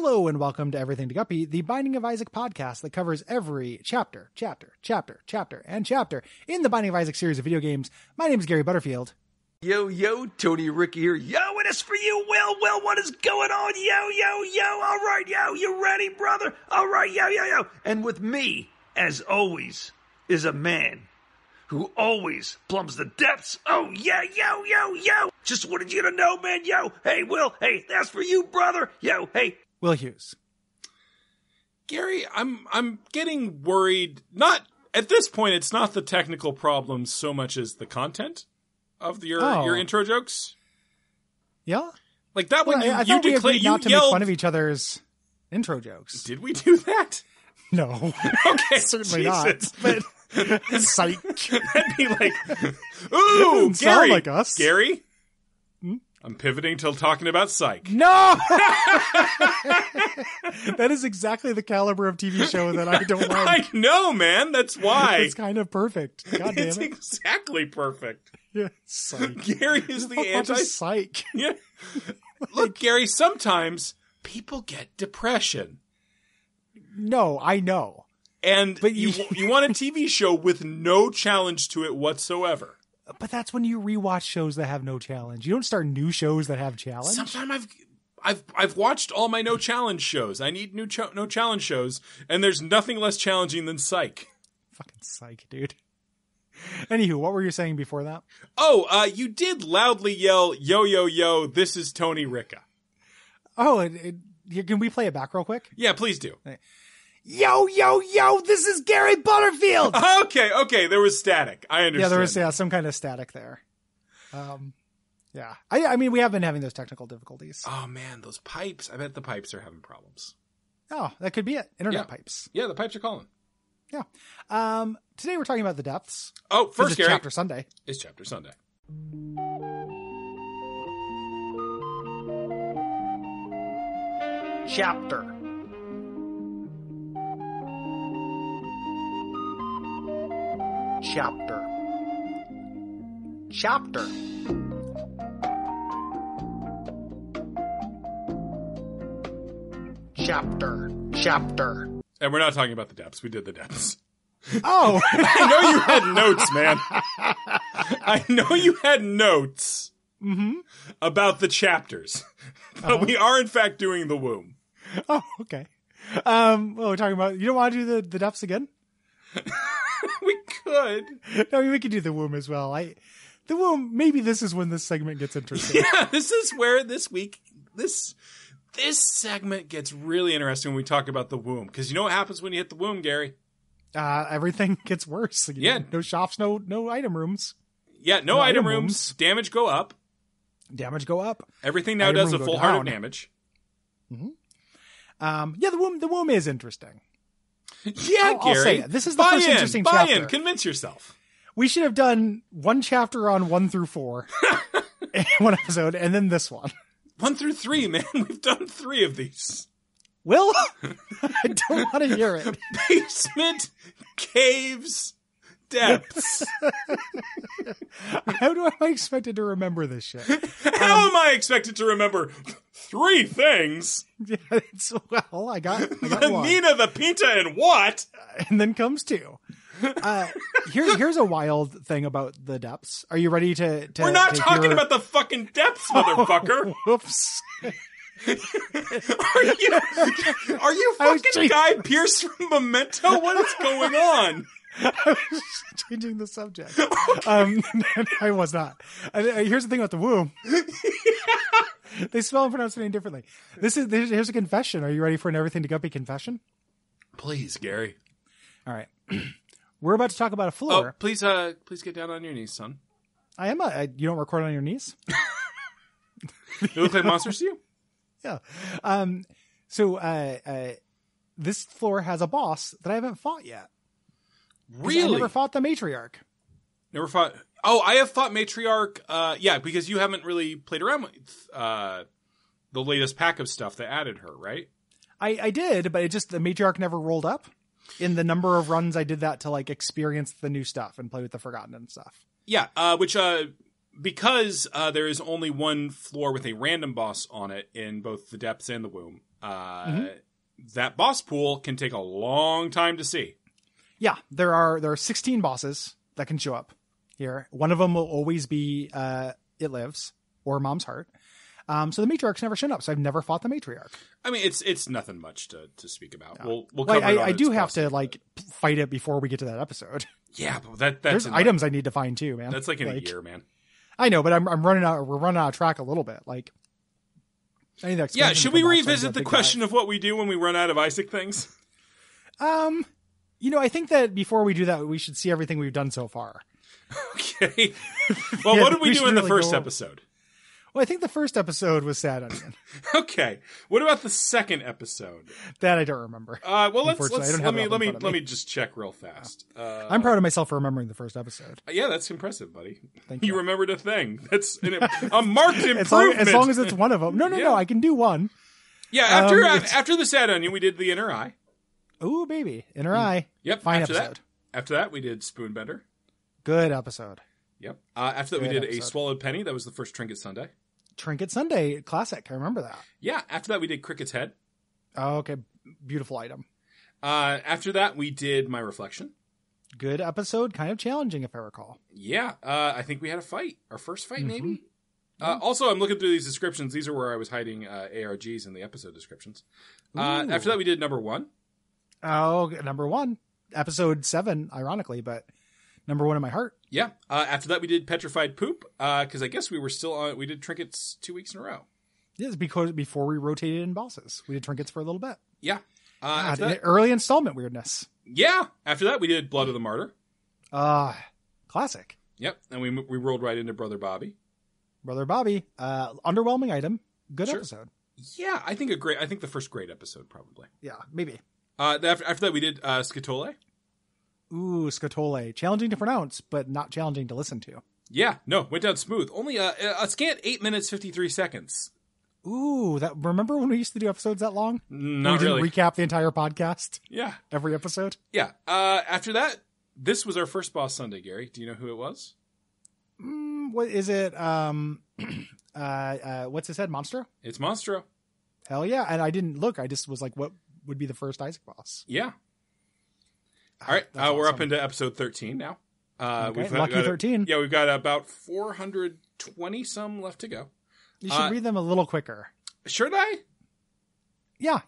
Hello and welcome to Everything to Guppy, the Binding of Isaac podcast that covers every chapter in the Binding of Isaac series of video games. My name is Gary Butterfield. Yo, Tony Ricky here. Yo, it is for you, Will, what is going on? Yo, all right, yo, you ready, brother? All right, yo. And with me, as always, is a man who always plumbs the depths. Oh, yeah, yo. Just wanted you to know, man, yo. Hey, Will, hey, that's for you, brother. Yo, hey. Will Hughes. Gary, I'm getting worried. Not at this point, it's not the technical problems so much as the content of your intro jokes. Yeah? Like that one, I thought we agreed not to make fun of each other's intro jokes. Did we do that? No. Okay, certainly Jesus. not. But psych. That'd be like, ooh, Gary. Sound like us. Gary? I'm pivoting to talking about Psych. No! That is exactly the caliber of TV show that I don't like. I know, man. That's why. It's kind of perfect. God damn it. It's exactly perfect. Yeah, psych. Gary is the anti-psych. Yeah. Look, Gary, sometimes people get depression. No, I know. But you want a TV show with no challenge to it whatsoever. But that's when you rewatch shows that have no challenge. You don't start new shows that have challenge. Sometimes I've watched all my no challenge shows. I need no challenge shows, and there's nothing less challenging than Psych. Fucking Psych, dude. Anywho, what were you saying before that? Oh, you did loudly yell, yo, this is Tony Ricca. Oh, can we play it back real quick? Yeah, please do. Yo, this is Gary Butterfield! Okay, there was static. I understand. Yeah, there was some kind of static there. Yeah. I mean, we have been having those technical difficulties. Oh, man, those pipes. I bet the pipes are having problems. Oh, that could be it. Internet pipes. Yeah, the pipes are calling. Yeah. Today we're talking about the depths. Oh, first, Gary. Chapter Sunday. It's Chapter Sunday. Chapter. And we're not talking about the depths. We did the depths. Oh! I know you had notes, man. I know you had notes about the chapters. But we are, in fact, doing the womb. Oh, okay. We're talking about... You don't want to do the depths again? We could. No, we could do the womb as well. The womb, maybe this is when this segment gets interesting. Yeah, this is where this week... This segment gets really interesting when we talk about the womb. Because you know what happens when you hit the womb, Gary? Everything gets worse. Yeah. No shops, no item rooms. Yeah, no item rooms. Damage go up. Everything now does a full heart of damage. Mm-hmm. Yeah, the womb is interesting. Yeah, Gary. I'll say it. This is the first interesting chapter. Buy in. Convince yourself. We should have done one chapter on 1 through 4 in one episode, and then this one. 1 through 3, man. We've done 3 of these. Will? I don't want to hear it. Basement, caves, depths. How do I expected to remember this shit? How am I expected to remember 3 things? Yeah, I got the one. Nina, the Pinta, and what? And then comes 2. Here's a wild thing about the depths. Are you ready to We're not talking about the fucking depths, motherfucker. Whoops. Are you fucking Guy Pearce from Memento? What is going on? I was changing the subject. I was not. Here's the thing about the womb. They spell and pronounce the name differently. Here's a confession. Are you ready for an Everything to Guppy confession? Please, Gary. All right. We're about to talk about a floor. Oh, please get down on your knees, son. I am. You don't record on your knees? You look like monsters to you? Yeah. So this floor has a boss that I haven't fought yet. Really? I never fought the matriarch. Never fought. Oh, I have fought matriarch. Yeah, because you haven't really played around with the latest pack of stuff that added her, right? I did, but the matriarch never rolled up. In the number of runs I did that to like experience the new stuff and play with the Forgotten and stuff. Yeah, because there is only one floor with a random boss on it in both the depths and the womb. that boss pool can take a long time to see. Yeah, there are 16 bosses that can show up here. One of them will always be It Lives or Mom's Heart. So the matriarch's never shown up, so I've never fought the matriarch. I mean, it's nothing much to speak about. No. We'll cover it on I do its have possible, to like fight it before we get to that episode. Yeah, but There's items I need to find too, man. That's like in a year, man. I know, but I'm running out. We're running out of track a little bit. Like, I need that. Yeah, should we revisit the question of what we do when we run out of Isaac things? I think that before we do that, we should see everything we've done so far. Okay. Well, what did we do in the first episode? Well, I think the first episode was Sad Onion. Okay. What about the second episode? That I don't remember. Well, let me just check real fast. I'm proud of myself for remembering the first episode. Yeah, that's impressive, buddy. Thank you. You remembered a thing. That's a marked improvement. As long as it's one of them. No, I can do one. Yeah, after the Sad Onion, we did the Inner Eye. Ooh, baby. Inner Eye. Yep. Fine episode. After that, we did Spoonbender. Good episode. Yep. After that, we did A Swallowed Penny. That was the first Trinket Sunday. Trinket Sunday classic. I remember that. Yeah. After that, we did Cricket's Head. Oh, okay. Beautiful item. After that, we did My Reflection. Good episode. Kind of challenging, if I recall. Yeah. I think we had a fight. Our first fight, maybe. Also, I'm looking through these descriptions. These are where I was hiding ARGs in the episode descriptions. After that, we did Number 1. Oh, Number 1. Episode 7, ironically, but Number 1 in my heart. Yeah. After that, we did Petrified Poop, because I guess we were still on. We did Trinkets 2 weeks in a row. Yes, because before we rotated in bosses, we did Trinkets for a little bit. Yeah. After that, early installment weirdness. Yeah. After that, we did Blood of the Martyr. Classic. Yep. And we rolled right into Brother Bobby. Brother Bobby. Underwhelming item. Good episode. Yeah, I think the first great episode, probably. Yeah, maybe. After that, we did Scatole. Ooh, Scatole. Challenging to pronounce, but not challenging to listen to. Yeah, no, went down smooth. Only a scant 8 minutes, 53 seconds. Ooh, remember when we used to do episodes that long? Not we really. Didn't recap the entire podcast? Yeah. Every episode? Yeah. After that, this was our first boss Sunday, Gary. Do you know who it was? What is it? What's his head? Monstro? It's Monstro. Hell yeah. And I didn't look. I just was like, what would be the first Isaac boss? Yeah. All right. We're up into episode 13 now. Okay. Lucky 13. Yeah, we've got about 420 some left to go. You should read them a little quicker. Should I? Yeah.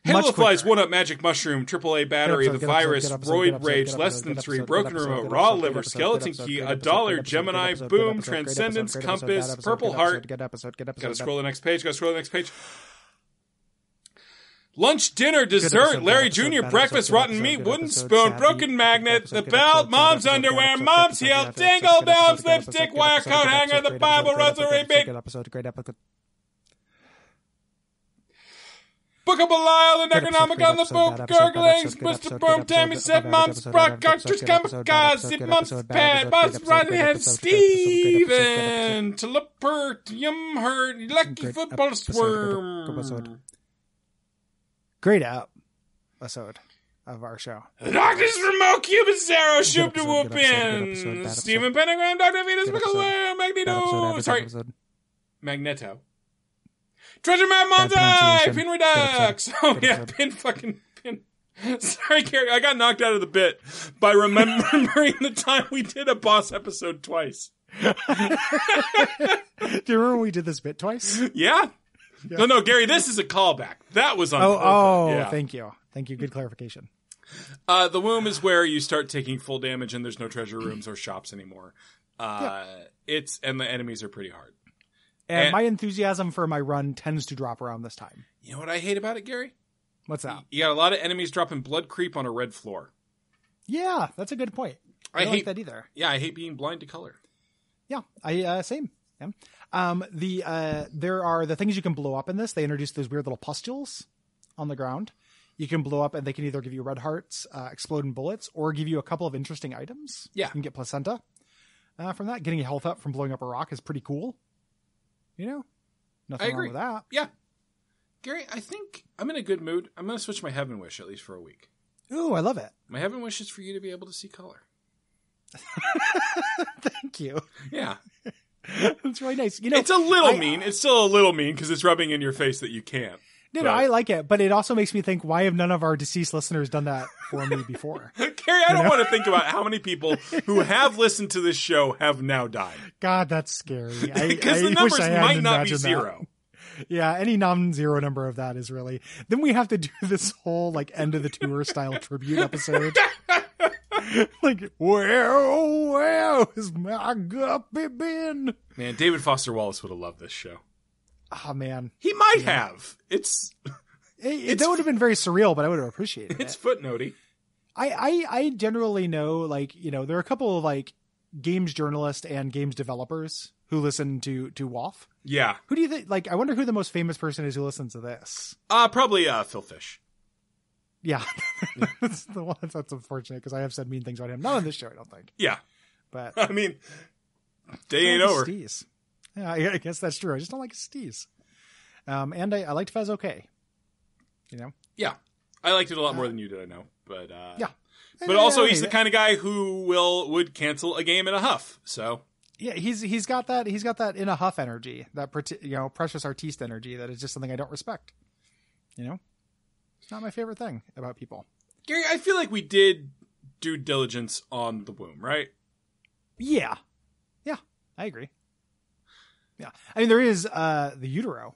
Halo Flies, 1-Up, Magic Mushroom, AAA Battery, The Virus, Roid Rage, Less Than 3, Broken Remote, Raw Liver, Skeleton Key, $1, Gemini, Boom, Transcendence, Compass, Purple Heart. Gotta scroll the next page. Lunch, dinner, dessert, Larry Jr., breakfast, rotten meat, wooden spoon, broken magnet, the belt, mom's underwear, mom's heel, dingle bells, lipstick, wire coat hanger, the Bible, rosary, bait. Book of Belial, the Necronomicon, the Book, Gurglings, Mr. Boom, Tammy said, Mom's Brock, Cartridge, Kamikaze, Mom's Pad, Buzz, Rodhead, Steven, Tulipper, Yumhurt, Lucky Football Squirm. Great episode of our show. Doctors Remote, Cuban Zero, Shoop to Whoop In, Stephen Pentagram, Dr. Venus, Magneto, Magneto. Treasure Map Mom's Eye! Pin Redux! Oh yeah, pin. Sorry, Gary, I got knocked out of the bit by remembering the time we did a boss episode twice. Do you remember when we did this bit twice? Yeah. No, Gary, this is a callback. That was on purpose. Yeah. Thank you. Good clarification. The womb is where you start taking full damage and there's no treasure rooms or shops anymore. And the enemies are pretty hard. And my enthusiasm for my run tends to drop around this time. You know what I hate about it, Gary? What's that? You got a lot of enemies dropping blood creep on a red floor. Yeah, that's a good point. I don't like that either. Yeah, I hate being blind to color. Yeah, same. Yeah. There are the things you can blow up in this. They introduce those weird little pustules on the ground. You can blow up and they can either give you red hearts, exploding bullets, or give you a couple of interesting items. Yeah. You can get placenta from that. Getting a health up from blowing up a rock is pretty cool. You know, nothing wrong with that. Yeah. Gary, I think I'm in a good mood. I'm going to switch my heaven wish, at least for a week. Ooh, I love it. My heaven wish is for you to be able to see color. Thank you. Yeah. It's really nice. You know, it's a little mean. It's still a little mean because it's rubbing in your face that you can't. No, I like it, but it also makes me think, why have none of our deceased listeners done that for me before? Carrie, I don't want to think about how many people who have listened to this show have now died. God, that's scary. Because the numbers might not be zero. That. Yeah, any non-zero number of that is really... Then we have to do this whole like end of the tour style tribute episode. Like, where is my guppy been? Man, David Foster Wallace would have loved this show. Oh, man. He might have. That would have been very surreal, but I would have appreciated it. It's footnotey. I generally know, like, you know, there are a couple of, like, games journalists and games developers who listen to WAF. Yeah. Who do you think, like, I wonder who the most famous person is who listens to this? Probably Phil Fish. Yeah. That's the one that's unfortunate, because I have said mean things about him. Not on this show, I don't think. Yeah. But I mean, day ain't over. Steez. Yeah, I guess that's true. I just don't like his steez. And I liked Fez okay. You know? Yeah. I liked it a lot more than you did, I know. But yeah. But also he's the kind of guy who would cancel a game in a huff. So yeah, he's got that in a huff energy, that precious artiste energy that is just something I don't respect. You know? It's not my favorite thing about people. Gary, I feel like we did due diligence on the womb, right? Yeah. Yeah, I agree. Yeah. I mean, there is the utero.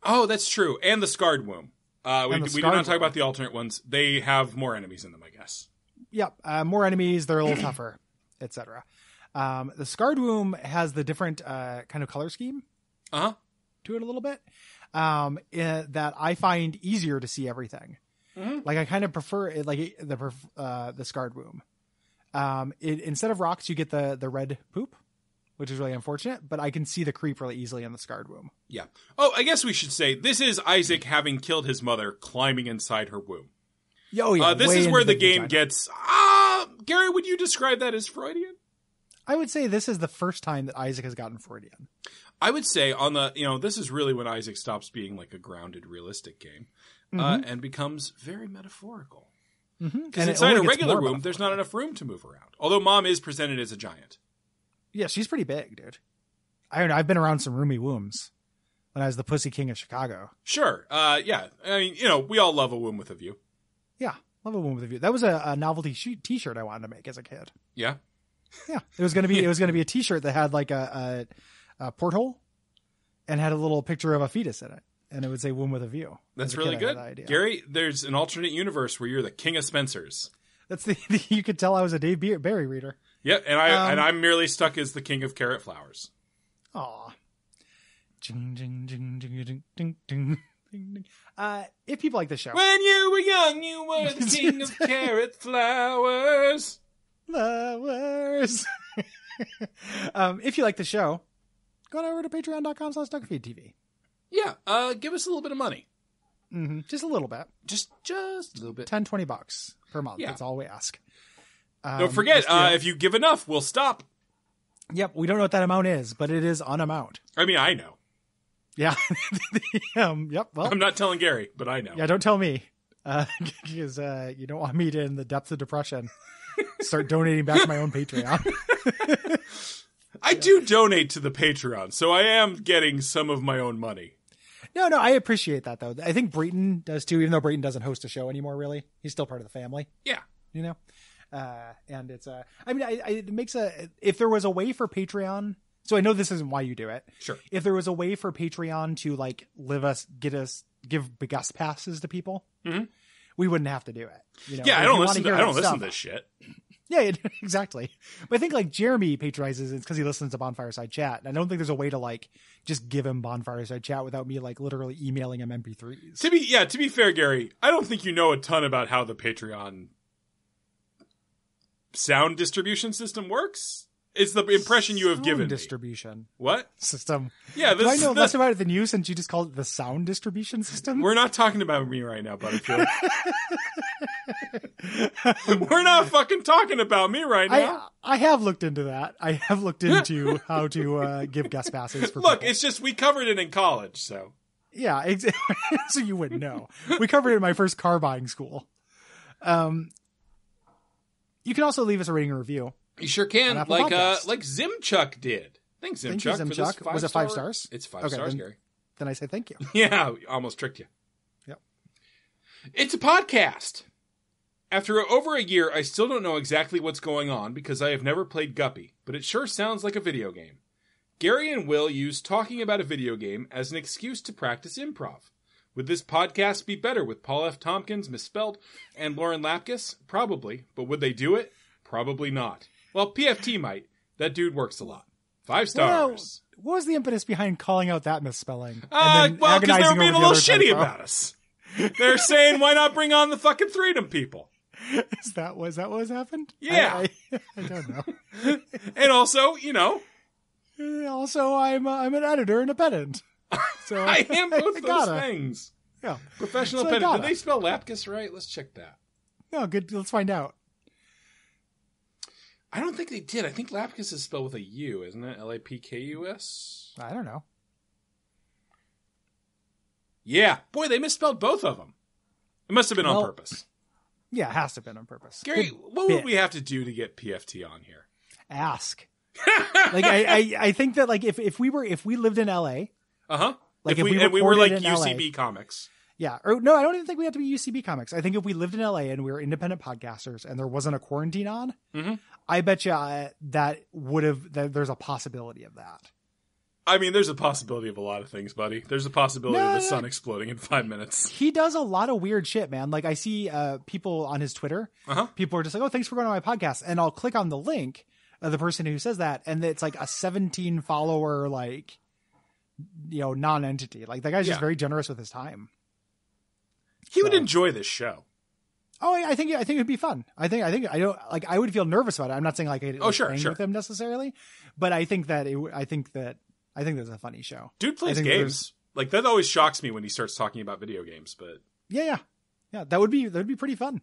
Oh, that's true. And the scarred womb. We did not talk about the alternate ones. They have more enemies in them, I guess. Yep. More enemies. They're a little tougher, etc. The scarred womb has the different kind of color scheme to it a little bit that I find easier to see everything. Mm-hmm. Like, I kind of prefer it, like the scarred womb. Instead of rocks, you get the red poop, which is really unfortunate, but I can see the creep really easily in the scarred womb. Yeah. Oh, I guess we should say this is Isaac having killed his mother, climbing inside her womb. Oh, yeah. This is where the game gets... Gary, would you describe that as Freudian? I would say this is the first time that Isaac has gotten Freudian. I would say this is really when Isaac stops being like a grounded, realistic game and becomes very metaphorical. Because inside a regular womb, there's not enough room to move around. Although Mom is presented as a giant. Yeah, she's pretty big, dude. I don't know. I've been around some roomy wombs when I was the Pussy King of Chicago. Sure. Yeah. I mean, we all love a womb with a view. Yeah. Love a womb with a view. That was a novelty t-shirt I wanted to make as a kid. Yeah. Yeah. It was going to be a t-shirt that had like a porthole and had a little picture of a fetus in it. And it would say womb with a view. That's really good. Gary, there's an alternate universe where you're the King of Spencers. That's you could tell I was a Dave Barry reader. Yep, and I'm merely stuck as the King of Carrot Flowers. Aw. Jing, jing, jing, jing, jing, ding, ding, ding. If people like the show. When you were young, you were the King of Carrot Flowers. Flowers. If you like the show, go on over to patreon.com/Duckfeed.tv. Yeah, give us a little bit of money. Mm-hmm. Just a little bit. Just a little bit. $10-$20 per month. Yeah. That's all we ask. Don't forget, if you give enough, we'll stop. Yep, we don't know what that amount is, but it is an amount. I mean, I know. Yeah. Yep. Well, I'm not telling Gary, but I know. Yeah, don't tell me, because you don't want me to, in the depths of depression, start donating back to my own Patreon. I do donate to the Patreon, so I am getting some of my own money. No, I appreciate that, though. I think Brayton does, too, even though Brayton doesn't host a show anymore, really. He's still part of the family. Yeah. You know? And it's, I mean, it makes if there was a way for Patreon, so I know this isn't why you do it. Sure. If there was a way for Patreon to, like, give guest passes to people, we wouldn't have to do it. You know? Yeah, I don't listen to this shit. Yeah, exactly. But I think like Jeremy patronizes it because he listens to Bonfireside Chat. And I don't think there's a way to like just give him Bonfireside Chat without me like literally emailing him MP3s. To be fair, Gary, I don't think you know a ton about how the Patreon sound distribution system works. It's the impression you have given distribution. Me. What? System. Yeah, do I know less about it than you since you just called it the sound distribution system? We're not talking about me right now, Butterfield. We're not fucking talking about me right now. I have looked into that. I have looked into how to give guest passes for Look, people. it's just we covered it in college, so. Yeah, so you wouldn't know. We covered it in my first car buying school. You can also leave us a rating and review. You sure can, like Zimchuck did. Thanks, Thank you, Zimchuck. Zimchuck. Was it 5 stars? It's 5 stars, Gary. Then I say thank you. Yeah, almost tricked you. Yep. It's a podcast. After over a year, I still don't know exactly what's going on because I have never played Guppy, but it sure sounds like a video game. Gary and Will use talking about a video game as an excuse to practice improv. Would this podcast be better with Paul F. Tompkins, misspelled, and Lauren Lapkus? Probably. But would they do it? Probably not. Well, PFT might. That dude works a lot. 5 stars. Well, what was the impetus behind calling out that misspelling? Well, because they were being a little shitty about us. They're saying, why not bring on the fucking Freedom people? Was that what has happened? Yeah. I don't know. And also, Also, I'm an editor and a pedant. So I am both of those things. Yeah. Professional pedant. Did they spell Lapkus right? Let's check that. No, good. Let's find out. I don't think they did. I think Lapkus is spelled with a U, isn't it? Lapkus? I don't know. Yeah. Boy, they misspelled both of them. It must have been on purpose. Yeah, it has to have been on purpose. Gary, what would we have to do to get PFT on here? Ask. I think that if we lived in LA. Uh-huh. Like if we were like UCB LA, Comics. Yeah. Or no, I don't even think we have to be UCB Comics. I think if we lived in LA and we were independent podcasters and there wasn't a quarantine on, I bet you that there's a possibility of that. I mean, there's a possibility of a lot of things, buddy. There's a possibility of the sun exploding in 5 minutes. He does a lot of weird shit, man. Like I see people on his Twitter. People are just like, oh, thanks for going on my podcast. And I'll click on the link of the person who says that. And it's like a 17 follower, non-entity. Like that guy's just very generous with his time. He would enjoy this show. Oh, I think it'd be fun. I would feel nervous about it. I'm not saying like I'd sure with him necessarily, but I think that I think that's a funny show. Dude plays games. Like that always shocks me when he starts talking about video games, but yeah. That'd be pretty fun.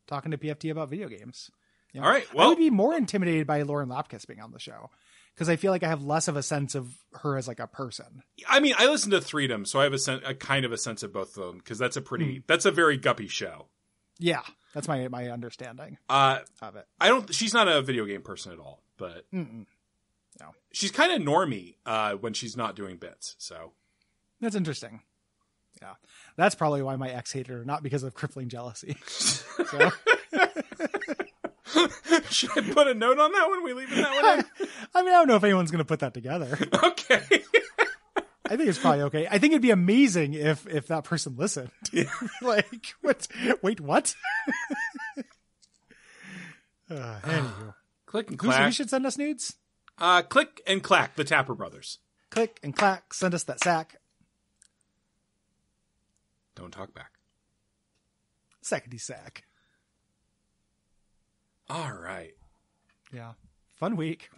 Talking to PFT about video games. All right. Well, I would be more intimidated by Lauren Lapkus being on the show because I feel like I have less of a sense of her as like a person. I mean, I listen to Freedom, so I have a kind of a sense of both of them because that's a very Guppy show. Yeah, that's my understanding of it. She's not a video game person at all, but no, she's kind of normie when she's not doing bits. So that's interesting. Yeah, that's probably why my ex hated her, not because of crippling jealousy. So. Should I put a note on that one? We leaving that one in? I mean, I don't know if anyone's going to put that together. Okay. I think it's probably okay. I think it'd be amazing if that person listened. Like, what? Wait, what? Anywho. Click and clack. Who should send us nudes? Click and clack, the Tapper Brothers. Click and clack, send us that sack. Don't talk back. Sackety sack. All right. Yeah. Fun week.